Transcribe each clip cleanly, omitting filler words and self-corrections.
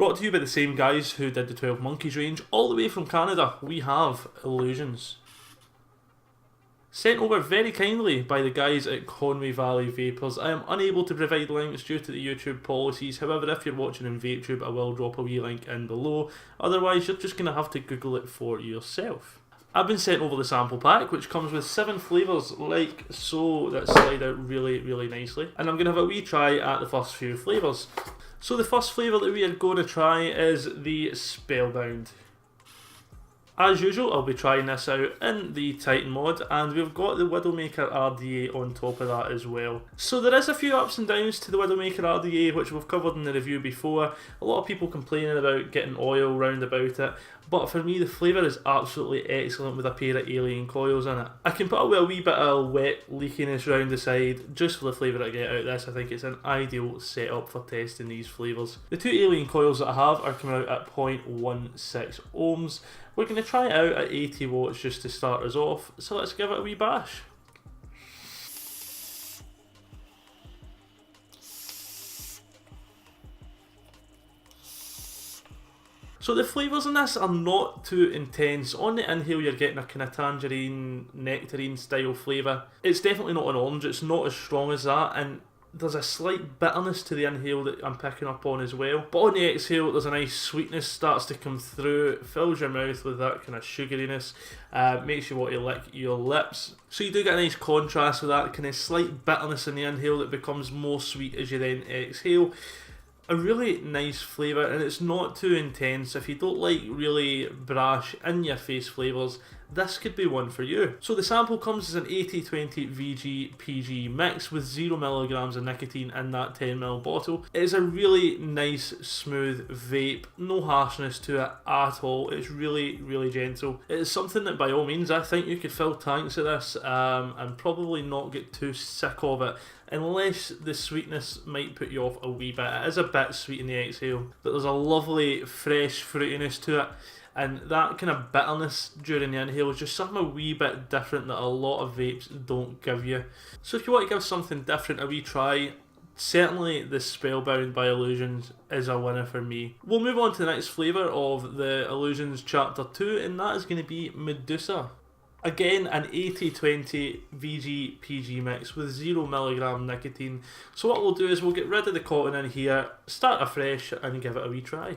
brought to you by the same guys who did the 12 Monkeys range, all the way from Canada. We have Illusions. Sent over very kindly by the guys at Conwy Valley Vapours. I am unable to provide links due to the YouTube policies, however if you're watching on VapeTube I will drop a wee link in below, otherwise you're just going to have to Google it for yourself. I've been sent over the sample pack, which comes with 7 flavours like so that slide out really nicely, and I'm going to have a wee try at the first few flavours. So the first flavour that we are going to try is the Spellbound. As usual, I'll be trying this out in the Titan mod, and we've got the Widowmaker RDA on top of that as well. So there is a few ups and downs to the Widowmaker RDA, which we've covered in the review before. A lot of people complaining about getting oil round about it, but for me the flavour is absolutely excellent with a pair of alien coils in it. I can put a wee bit of wet leakiness round the side just for the flavour I get out of this. I think it's an ideal setup for testing these flavours. The 2 alien coils that I have are coming out at 0.16 ohms. We're going to try it out at 80 watts just to start us off, so let's give it a wee bash. So the flavours in this are not too intense. On the inhale you're getting a kind of tangerine, nectarine style flavour. It's definitely not an orange, it's not as strong as that, and there's a slight bitterness to the inhale that I'm picking up on as well. But on the exhale there's a nice sweetness starts to come through, it fills your mouth with that kind of sugariness, makes you want to lick your lips. So you do get a nice contrast with that kind of slight bitterness in the inhale that becomes more sweet as you then exhale. A really nice flavour, and it's not too intense. If you don't like really brash, in your face flavours, this could be one for you. So the sample comes as an 80-20 VG PG mix with 0mg of nicotine in that 10ml bottle. It is a really nice smooth vape, no harshness to it at all. It's really gentle. It is something that by all means I think you could fill tanks of this and probably not get too sick of it, unless the sweetness might put you off a wee bit. It is a bit sweet in the exhale, but there's a lovely fresh fruitiness to it. And that kind of bitterness during the inhale is just something a wee bit different that a lot of vapes don't give you. So if you want to give something different a wee try, certainly the Spellbound by Illusions is a winner for me. We'll move on to the next flavour of the Illusions Chapter 2, and that is going to be Medusa. Again, an 80-20 VG PG mix with 0mg nicotine. So what we'll do is we'll get rid of the cotton in here, start afresh and give it a wee try.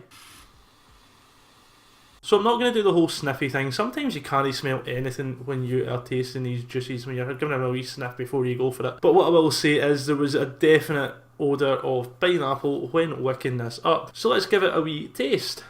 So I'm not going to do the whole sniffy thing. Sometimes you can't smell anything when you are tasting these juices, when you're giving them a wee sniff before you go for it. But what I will say is there was a definite odour of pineapple when wicking this up. So let's give it a wee taste.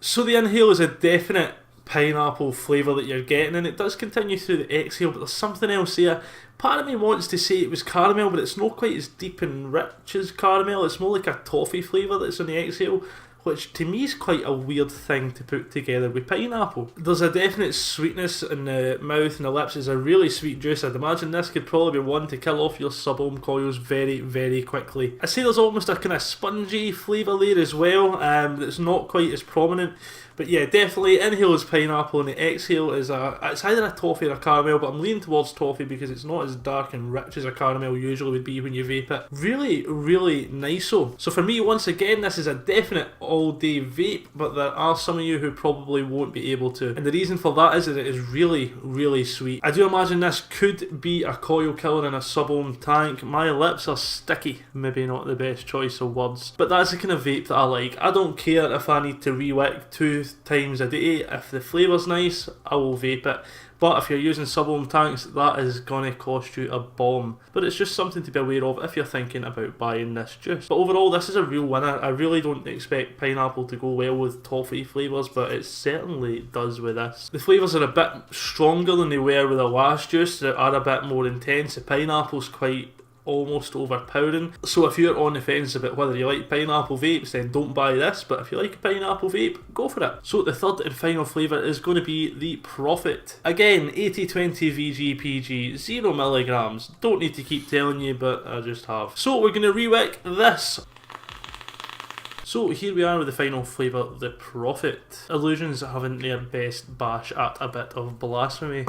So the inhale is a definite pineapple flavour that you're getting, and it does continue through the exhale, but there's something else here. Part of me wants to say it was caramel, but it's not quite as deep and rich as caramel. It's more like a toffee flavour that's on the exhale, which to me is quite a weird thing to put together with pineapple. There's a definite sweetness in the mouth and the lips. It's a really sweet juice. I'd imagine this could probably be one to kill off your sub-ohm coils very quickly. I'd say there's almost a kind of spongy flavour there as well, that's not quite as prominent. But yeah, definitely inhale is pineapple and the exhale is it's either a toffee or a caramel, but I'm leaning towards toffee because it's not as dark and rich as a caramel usually would be when you vape it. Really nice-o. So for me, once again, this is a definite all-day vape, but there are some of you who probably won't be able to. And the reason for that is that it is really sweet. I do imagine this could be a coil killer in a sub-ohm tank. My lips are sticky. Maybe not the best choice of words, but that's the kind of vape that I like. I don't care if I need to re-wick 2 times a day. If the flavour's nice, I will vape it. But if you're using sub-ohm tanks, that is going to cost you a bomb. But it's just something to be aware of if you're thinking about buying this juice. But overall, this is a real winner. I really don't expect pineapple to go well with toffee flavours, but it certainly does with this. The flavours are a bit stronger than they were with the last juice. They are a bit more intense. The pineapple's quite almost overpowering. So if you're on the fence about whether you like pineapple vapes, then don't buy this, but if you like a pineapple vape, go for it. So the third and final flavour is going to be the Prophet. Again, 80-20 VG PG, 0mg. Don't need to keep telling you, but I just have. So we're going to re-wick this. So here we are with the final flavour, The Prophet. Illusions having their best bash at a bit of blasphemy.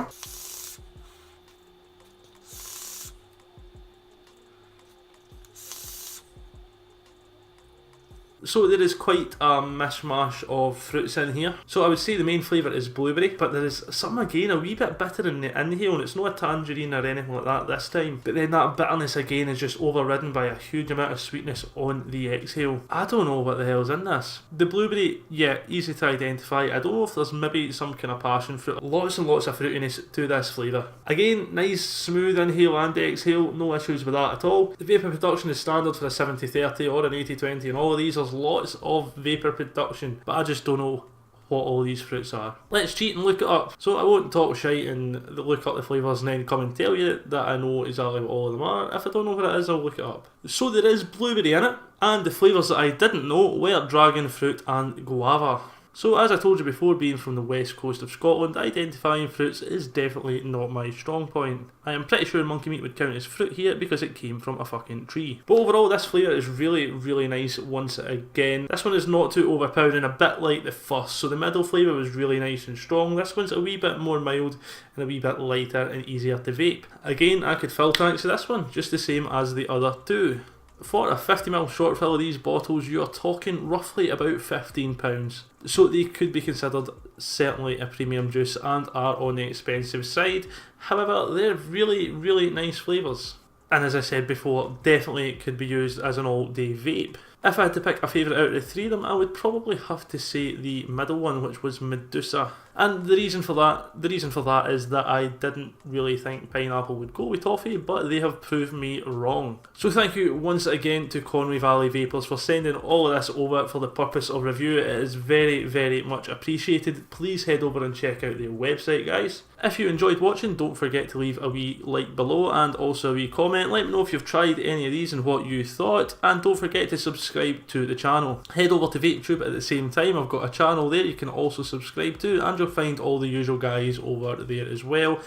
So there is quite a mishmash of fruits in here. So I would say the main flavour is blueberry, but there is something again a wee bit bitter in the inhale, and it's not a tangerine or anything like that this time. But then that bitterness again is just overridden by a huge amount of sweetness on the exhale. I don't know what the hell's in this. The blueberry, yeah, easy to identify. I don't know if there's maybe some kind of passion fruit. Lots and lots of fruitiness to this flavour. Again, nice smooth inhale and exhale, no issues with that at all. The vapour production is standard for a 70-30 or an 80-20 and all of these. There's lots of vapour production, but I just don't know what all these fruits are. Let's cheat and look it up. So I won't talk shite and look up the flavours and then come and tell you that I know exactly what all of them are. If I don't know what it is, I'll look it up. So there is blueberry in it, and the flavours that I didn't know were dragon fruit and guava. So as I told you before, being from the west coast of Scotland, identifying fruits is definitely not my strong point. I am pretty sure monkey meat would count as fruit here because it came from a fucking tree. But overall, this flavour is really nice once again. This one is not too overpowering, a bit like the first, so the middle flavour was really nice and strong. This one's a wee bit more mild and a wee bit lighter and easier to vape. Again, I could fill tanks of this one, just the same as the other two. For a 50ml short fill of these bottles, you are talking roughly about £15. So they could be considered certainly a premium juice and are on the expensive side. However, they're really nice flavours. And as I said before, definitely could be used as an all-day vape. If I had to pick a favourite out of the three of them, I would probably have to say the middle one, which was Medusa. And the reason for that is that I didn't really think pineapple would go with toffee, but they have proved me wrong. So thank you once again to Conwy Valley Vapours for sending all of this over for the purpose of review. It is very much appreciated. Please head over and check out their website, guys. If you enjoyed watching, don't forget to leave a wee like below and also a wee comment. Let me know if you've tried any of these and what you thought, and don't forget to subscribe to the channel. Head over to VapeTube at the same time. I've got a channel there you can also subscribe to, and you'll find all the usual guys over there as well.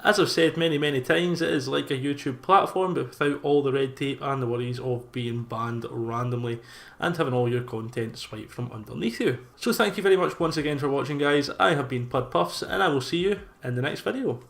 As I've said many times, it is like a YouTube platform, but without all the red tape and the worries of being banned randomly and having all your content swiped from underneath you. So thank you very much once again for watching, guys. I have been Pud Puffs, and I will see you in the next video.